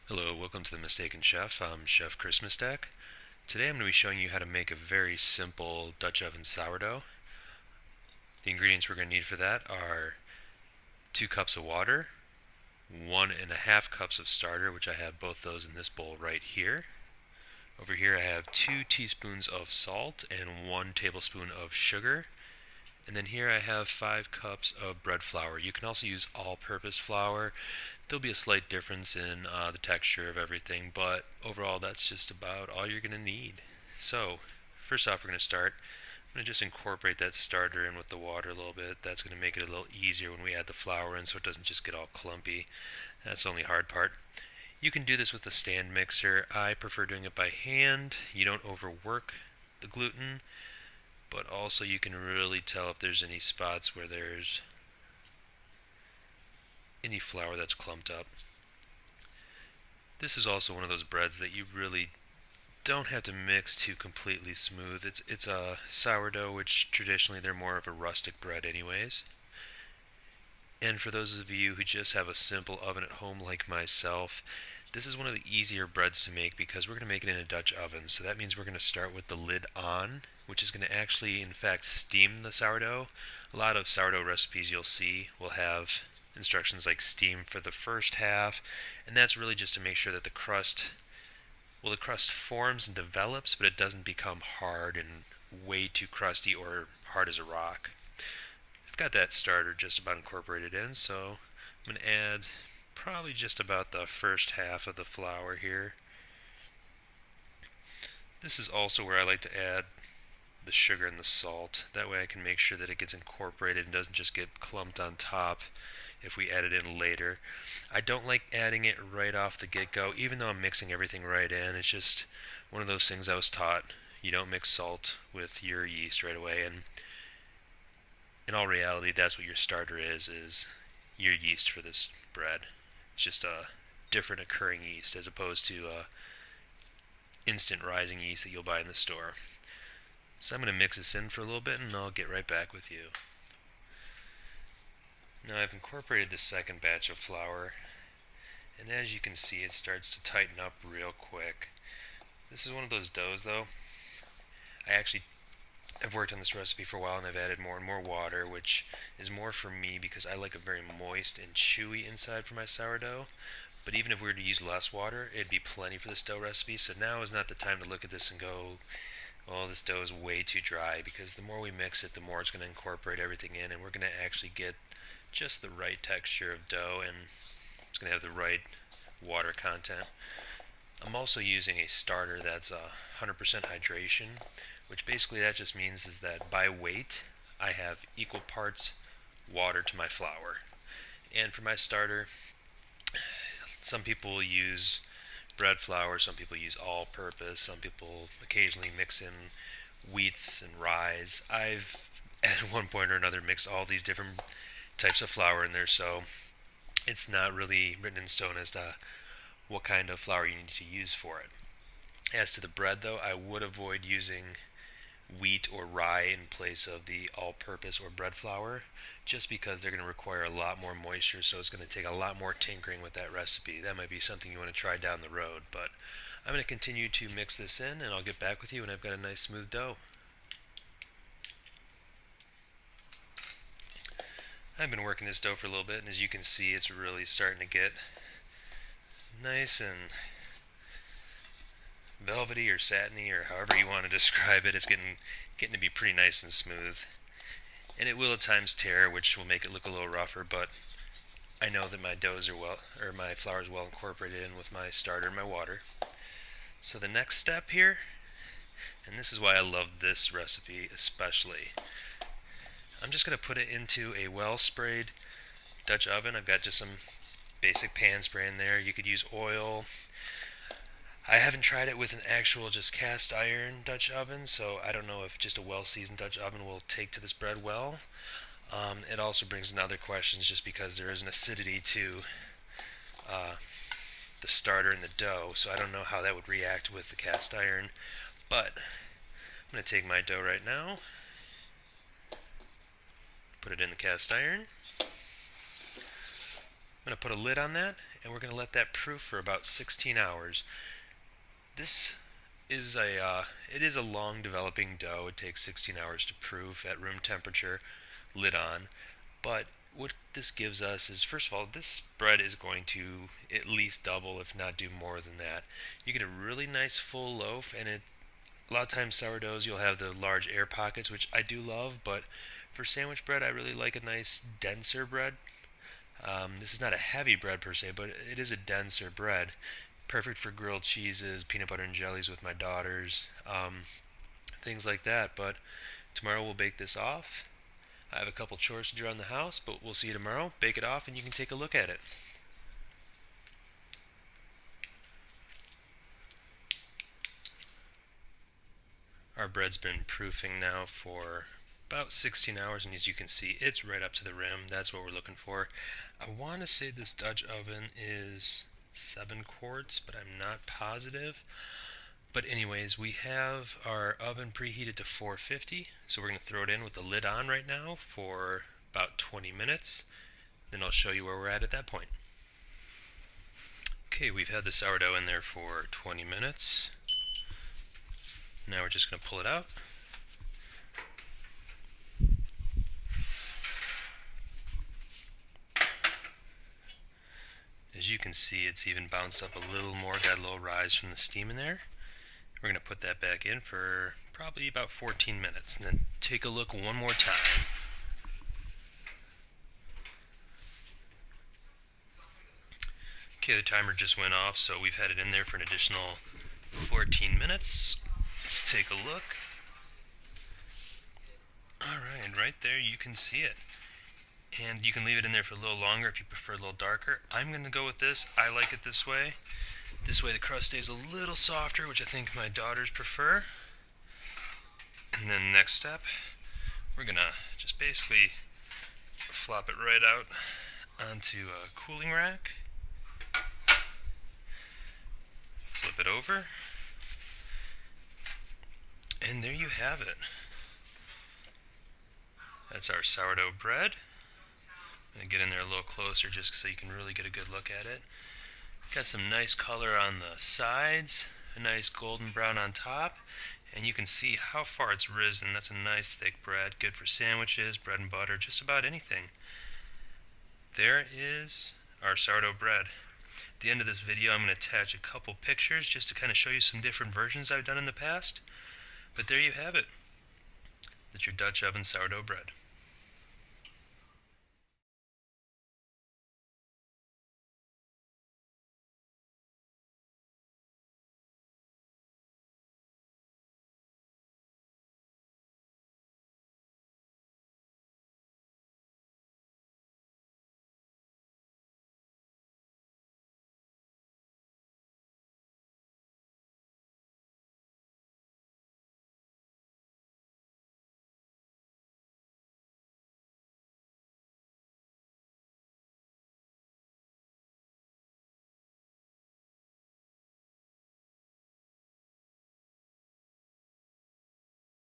Hello, welcome to The Mistaken Chef. I'm Chef Christmas Stack. Today I'm going to be showing you how to make a very simple Dutch oven sourdough. The ingredients we're going to need for that are 2 cups of water, 1.5 cups of starter, which I have both those in this bowl right here. Over here I have 2 teaspoons of salt and 1 tablespoon of sugar. And then here I have 5 cups of bread flour. You can also use all-purpose flour. There'll be a slight difference in the texture of everything, but overall that's just about all you're going to need. So, first off we're going to start. I'm going to just incorporate that starter in with the water a little bit. That's going to make it a little easier when we add the flour in so it doesn't just get all clumpy. That's the only hard part. You can do this with a stand mixer. I prefer doing it by hand. You don't overwork the gluten, but also you can really tell if there's any spots where there's any flour that's clumped up. This is also one of those breads that you really don't have to mix too completely smooth. It's a sourdough, which traditionally they're more of a rustic bread anyways. And for those of you who just have a simple oven at home like myself, this is one of the easier breads to make because we're going to make it in a Dutch oven. So that means we're going to start with the lid on, which is going to actually, in fact, steam the sourdough. A lot of sourdough recipes you'll see will have instructions like steam for the first half, and that's really just to make sure that the crust forms and develops, but it doesn't become hard and way too crusty or hard as a rock. I've got that starter just about incorporated in, so I'm going to add probably just about the first half of the flour here. This is also where I like to add the sugar and the salt. That way I can make sure that it gets incorporated and doesn't just get clumped on top if we add it in later. I don't like adding it right off the get-go, even though I'm mixing everything right in. It's just one of those things I was taught. You don't mix salt with your yeast right away, and in all reality, that's what your starter is your yeast for this bread. It's just a different occurring yeast as opposed to instant rising yeast that you'll buy in the store. So I'm going to mix this in for a little bit and I'll get right back with you. Now I've incorporated the second batch of flour, and as you can see it starts to tighten up real quick. This is one of those doughs though. I've worked on this recipe for a while and I've added more and more water, which is more for me because I like it very moist and chewy inside for my sourdough. But even if we were to use less water, it'd be plenty for this dough recipe. So now is not the time to look at this and go, oh, this dough is way too dry, because the more we mix it, the more it's going to incorporate everything in, and we're going to actually get just the right texture of dough, and it's going to have the right water content. I'm also using a starter that's 100% hydration, which basically that just means is that by weight, I have equal parts water to my flour. And for my starter, some people use bread flour, some people use all-purpose, some people occasionally mix in wheats and rye. I've at one point or another mixed all these different types of flour in there, so it's not really written in stone as to what kind of flour you need to use for it. As to the bread though, I would avoid using wheat or rye in place of the all-purpose or bread flour, just because they're going to require a lot more moisture, so it's going to take a lot more tinkering with that recipe. That might be something you want to try down the road, but I'm going to continue to mix this in and I'll get back with you when I've got a nice smooth dough. I've been working this dough for a little bit, and as you can see it's really starting to get nice and velvety or satiny, or however you want to describe it. It's getting to be pretty nice and smooth. And it will at times tear, which will make it look a little rougher, but I know that my flour is well incorporated in with my starter and my water. So the next step here, and this is why I love this recipe especially, I'm just going to put it into a well-sprayed Dutch oven. I've got just some basic pan spray in there. You could use oil. I haven't tried it with an actual just cast iron Dutch oven, so I don't know if just a well-seasoned Dutch oven will take to this bread well. It also brings in other questions just because there is an acidity to uh, the starter and the dough, so I don't know how that would react with the cast iron. But I'm going to take my dough right now, put it in the cast iron, I'm going to put a lid on that, and we're going to let that proof for about 16 hours. This is it is a long developing dough. It takes 16 hours to proof at room temperature, lid on. But what this gives us is, first of all, this bread is going to at least double, if not do more than that. You get a really nice full loaf, and a lot of times sourdoughs you'll have the large air pockets, which I do love, but for sandwich bread I really like a nice denser bread. This is not a heavy bread per se, but it is a denser bread. Perfect for grilled cheeses, peanut butter and jellies with my daughters, things like that. But tomorrow we'll bake this off. I have a couple chores to do around the house, but we'll see you tomorrow. Bake it off and you can take a look at it. Our bread's been proofing now for about 16 hours, and as you can see, it's right up to the rim. That's what we're looking for. I want to say this Dutch oven is 7 quarts, but I'm not positive. But anyways, we have our oven preheated to 450, so we're going to throw it in with the lid on right now for about 20 minutes. Then I'll show you where we're at that point. Okay, we've had the sourdough in there for 20 minutes. Now we're just going to pull it out. As you can see, it's even bounced up a little more, got a little rise from the steam in there. We're going to put that back in for probably about 14 minutes, and then take a look one more time. Okay, the timer just went off, so we've had it in there for an additional 14 minutes. Let's take a look. Alright, right there you can see it. And you can leave it in there for a little longer if you prefer a little darker. I'm going to go with this. I like it this way. This way the crust stays a little softer, which I think my daughters prefer. And then next step, we're going to just basically flop it right out onto a cooling rack. Flip it over. And there you have it. That's our sourdough bread. I'm going to get in there a little closer just so you can really get a good look at it. Got some nice color on the sides, a nice golden brown on top, and you can see how far it's risen. That's a nice thick bread, good for sandwiches, bread and butter, just about anything. There is our sourdough bread. At the end of this video I'm going to attach a couple pictures just to kind of show you some different versions I've done in the past. But there you have it. That's your Dutch oven sourdough bread.